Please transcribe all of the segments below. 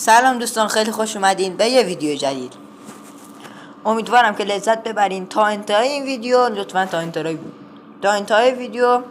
سلام دوستان، خیلی خوش اومدین به یه ویدیو جدید. امیدوارم که لذت ببرین. تا انتهای این ویدیو لطفا تا انتهای ویدیو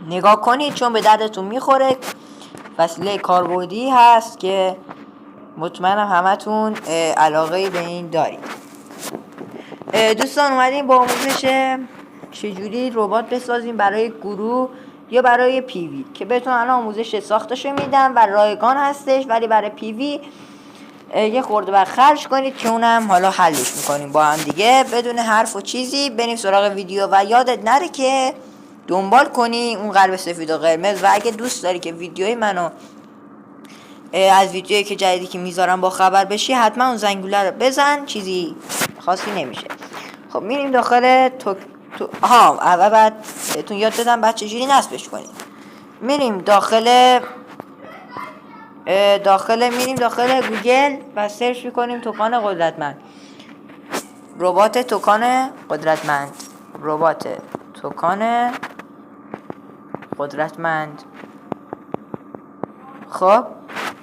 نگاه کنید، چون به دردتون میخوره. وسیله کاربردی هست که مطمئنم همتون علاقه به این دارید. دوستان اومدیم با آموزش چجوری ربات بسازیم برای گروه یا برای پیوی که بهتون الان آموزش ساختشو میدم و رایگان هستش، ولی برای پیوی یه خورده وقت خرج کنید که اونم حالا حلش میکنیم با هم دیگه بدون حرف و چیزی. بریم سراغ ویدیو و یادت نره که دنبال کنی اون قلب سفید و قرمز، و اگه دوست داری که ویدیوی منو از ویدیویی که جدیدی که میذارم با خبر بشی، حتما اون زنگوله رو بزن، چیزی خاصی نمیشه. خب میریم داخل اول بعد بهتون یاد بدم بعد چجوری نصبش کنید. میریم داخل گوگل و سرچ میکنیم توکان قدرتمند. ربات توکان قدرتمند. خب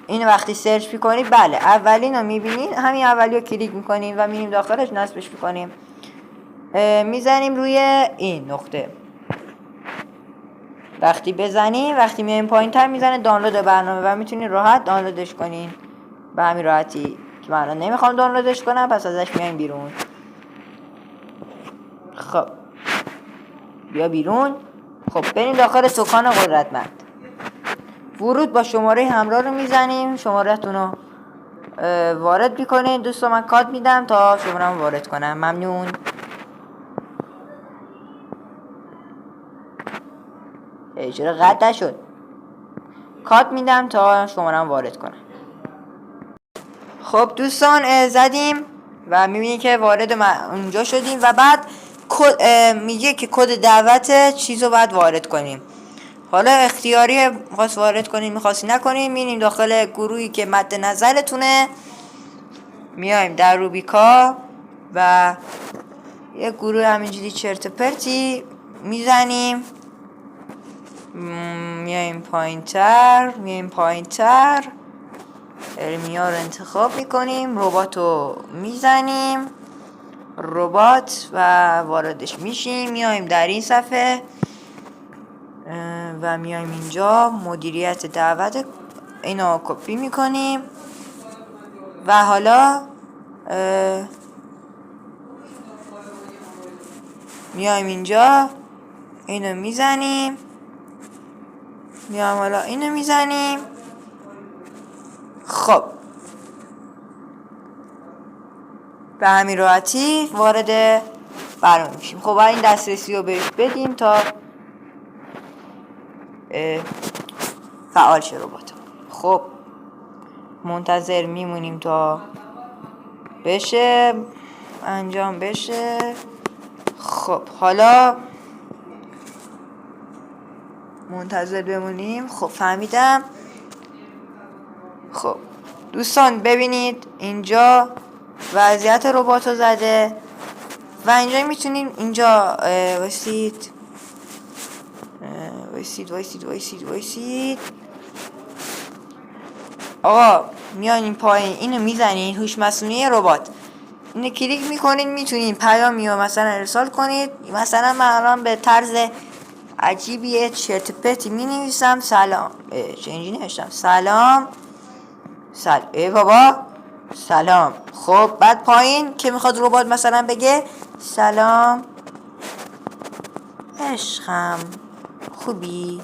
این وقتی سرچ میکنید، بله اولین رو میبینید، همین اولی رو کلیک میکنیم و میریم داخلش نصبش میکنیم. میزنیم روی این نقطه. وقتی میایم پایین تر میزنه دانلود برنامه و میتونید راحت دانلودش کنین به همین راحتی که من الان نمیخوام دانلودش کنم، پس ازش میایم بیرون. خب بیا بیرون. خب بریم داخل توکان قدرتمند. ورود با شماره همراه رو میزنیم، شماره‌تون رو وارد میکنین. دوستان من کد میدم تا شماره‌مو وارد کنم. ممنون. چرا قطع شد؟ کد میدم تا شماره‌مو وارد کنم. خب دوستان زدیم و میبینید که وارد اونجا شدیم و بعد میگه که کد دعوت چیزو باید وارد کنیم. حالا اختیاری میخواست وارد کنیم، میخواستی نکنیم. میریم داخل گروهی که مد نظرتونه، میایم در روبیکا و یه گروه همینجوری چرت پرتی میزنیم. میایم پایین تر ارمیا رو انتخاب میکنیم، ربات رو میزنیم، ربات و واردش میشیم. میایم در این صفحه و میایم اینجا مدیریت دعوت، اینو کپی میکنیم و حالا میایم اینجا اینو میزنیم، خب به همین راحتی وارد برنامه میشیم. خب این دسترسی رو بهش بدیم تا فعال شه ربات. خب منتظر میمونیم تا انجام بشه. خب حالا منتظر بمونیم. خب فهمیدم. خب دوستان ببینید اینجا وضعیت ربات رو زده و اینجا میتونیم اینجا وایسید. آقا میانین پایین اینو میزنین، هوش مصنوعی ربات، اینو کلیک میکنین، میتونین پیامی رو مثلا ارسال کنید. مثلا من الان به طرز عجیبیه چرت پرتی می نویسم سلام، چه اینجوری نوشتم سلام بابا سلام. خب بعد پایین که میخواد ربات مثلا بگه سلام عشقم خوبی.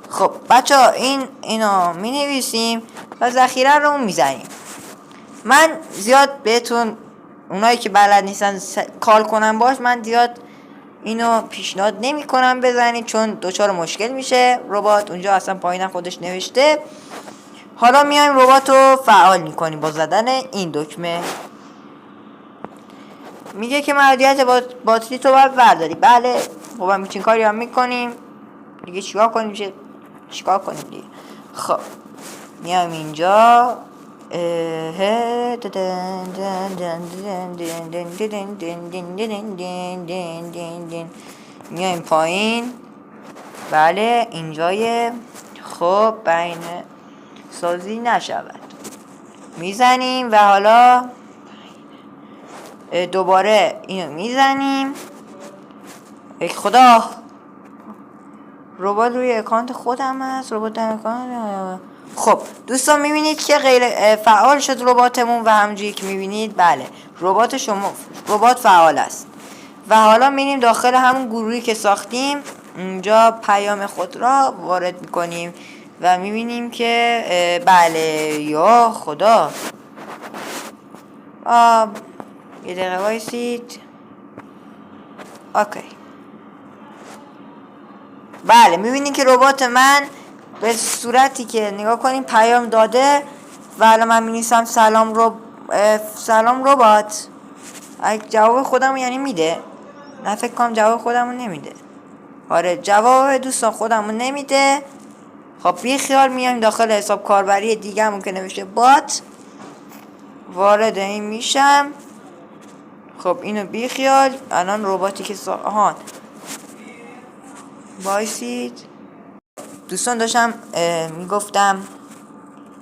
خب بچه ها اینو می نویسیم و ذخیره رو میزنیم. من زیاد بهتون اونایی که بلد نیستن کال کنن باش، من زیاد اینو پیشنهاد نمی کنم بزنید، چون دچار مشکل میشه. ربات اونجا اصلا پایین خودش نوشته. حالا میایم ربات رو فعال میکنیم با زدن این دکمه. میگه که مدیریت باتری تو باید برداری. بله خب هم میچین کاری هم میکنیم دیگه. چیکار کنیم دیگه. خب میایم اینجا میایم پایین. بله اینجای خب بین سازی نشود. میزنیم و حالا دوباره اینو میزنیم. ای خدا، ربات روی اکانت خودم هست. ربات در اکانت. خب دوستان میبینید که غیر فعال شد رباتمون و همونجوری که میبینید بله ربات فعال است. و حالا میریم داخل همون گروهی که ساختیم، اونجا پیام خود را وارد میکنیم و میبینیم که بله. یا خدا، یه دقیقه وایسید. اوکی، بله میبینید که ربات من به صورتی که نگاه کنیم پیام داده و الان من می‌نویسم سلام ربات. جواب خودمو یعنی میده؟ نه فکر کنم جواب خودمو نمیده. آره جواب دوستان خودمو نمیده. خب بی خیال میایم داخل حساب کاربری دیگه‌مون که نوشته بات، وارد این میشم. خب اینو بی خیال. الان رباتی که وایسید دوستان، داشتم میگفتم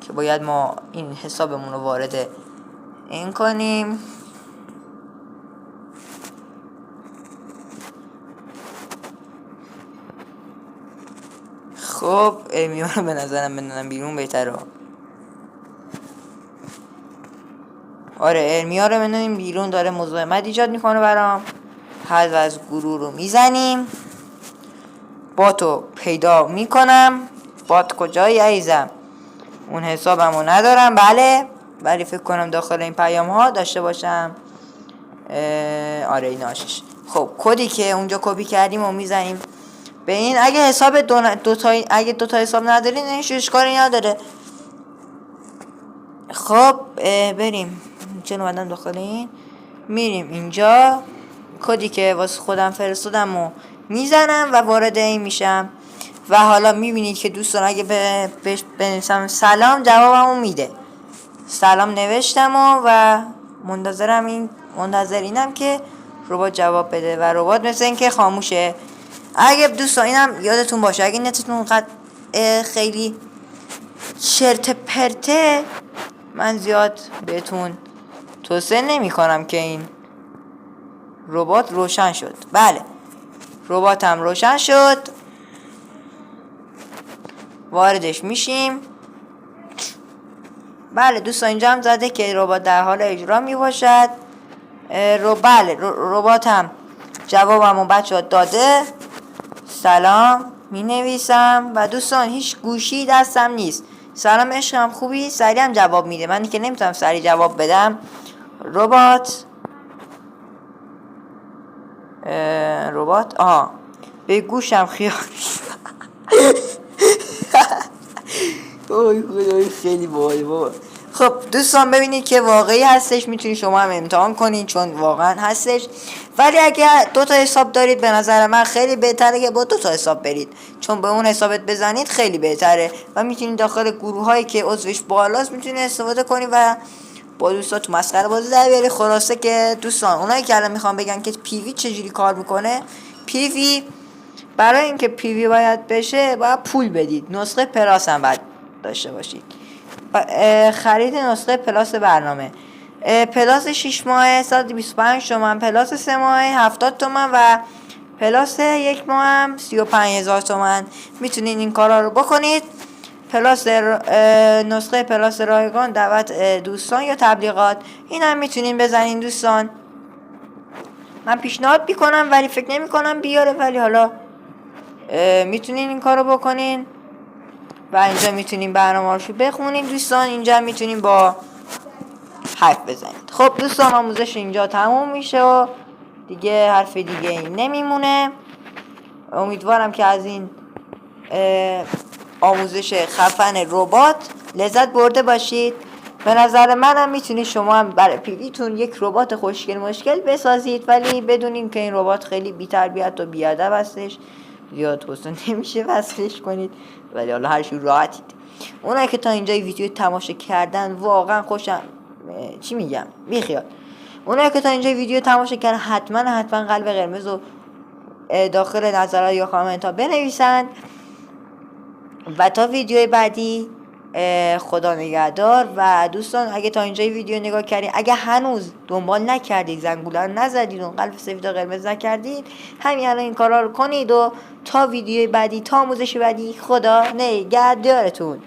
که باید ما این حسابمون رو وارد این کنیم. خب میارم به نظرم بندازم بیرون بهتره. آره میاره بندازیم بیرون، داره مزاحمت ایجاد میکنه برام. حذف از گروه رو میزنیم. باتو پیدا میکنم. بات کجایی عزیزم؟ اون حسابمو ندارم. بله ولی فکر کنم داخل این پیام ها داشته باشم. آره این آشش. خب کدی که اونجا کپی کردیم و میزنیم به این. اگه حساب اگه دوتا حساب ندارین این اشکالی نداره. خب بریم. چون اومدم داخل این، میریم اینجا کدی که واسه خودم فرستادم و میزنم و وارد این میشم. و حالا میبینید که دوستان اگه بهش بنویسم سلام، جوابمو میده. سلام نوشتم و منتظر اینم که ربات جواب بده و ربات مثل این که خاموشه. اگه دوستان اینم یادتون باشه، اگه نتتون خیلی چرت پرته، من زیاد بهتون توصیه نمی کنم که این ربات روشن شد. بله رباتم روشن شد. واردش میشیم. بله دوستان اینجا هم زده که ربات در حال اجرا می باشد. بله رباتم جوابمو بچه‌ها داده. سلام می نویسم و دوستان هیچ گوشی دستم نیست. سلام عشقم خوبی؟ سریع هم جواب میده. من که نمیتونم سریع جواب بدم. ربات به گوشم خیال اوه خدای خیلی باحال بابا. خب دوستان ببینید که واقعی هستش، میتونید شما هم امتحان کنید چون واقعا هستش. ولی اگر دوتا حساب دارید به نظر من خیلی بهتره که با دوتا حساب برید، چون به اون حسابت بزنید خیلی بهتره و میتونید داخل گروه هایی که عضوش بالاست میتونید استفاده کنید و با دوستا تو مسخره بازی در بیاری. خلاصه که دوستان اونایی که الان میخوان بگن که پی وی چجوری کار میکنه، پی وی برای اینکه پی وی باید بشه باید پول بدید. نسخه پلاس هم باید داشته باشید. خرید نسخه پلاس برنامه، پلاس 6 ماه 125 تومن، پلاس 3 ماه 70 تومن و پلاس 1 ماه هم 35,000 تومن. میتونید این کارا رو بکنید. پلاس نسخه پلاس رایگان دعوت دوستان یا تبلیغات، این هم میتونین بزنین دوستان. من پیشنهاد میکنم ولی فکر نمی کنم بیاره، ولی حالا میتونین این کارو بکنین و اینجا میتونین برنامه‌اشو بخونین دوستان. اینجا میتونین با حرف بزنید. خب دوستان آموزش اینجا تموم میشه و دیگه حرف دیگه این نمیمونه. امیدوارم که از این آموزش خفن ربات لذت برده باشید. به نظر منم میتونید شما هم برای پیویتون یک ربات خوشگل بسازید، ولی بدونین که این ربات خیلی بی‌تربیت و بی‌ادب هستش، زیاد توصیه نمیشه وصلش کنید، ولی حالا هر چی راحتید. اونایی که تا اینجا ویدیو تماشا کردن واقعا خوشم چی میگم بیخیال. اونایی که تا اینجا ویدیو تماشا کردن حتما قلب قرمز رو داخل نظرات یا کامنت ها بنویسند و تا ویدیو بعدی خدا نگهدار. و دوستان اگه تا اینجای ویدیو نگاه کردین، اگه هنوز دنبال نکردید، زنگوله رو نزدید، اون قلب سفید و قرمز نکردید، همین الان این کارا رو کنید و تا ویدیوی بعدی، تا آموزش بعدی، خدا نگهدارتون.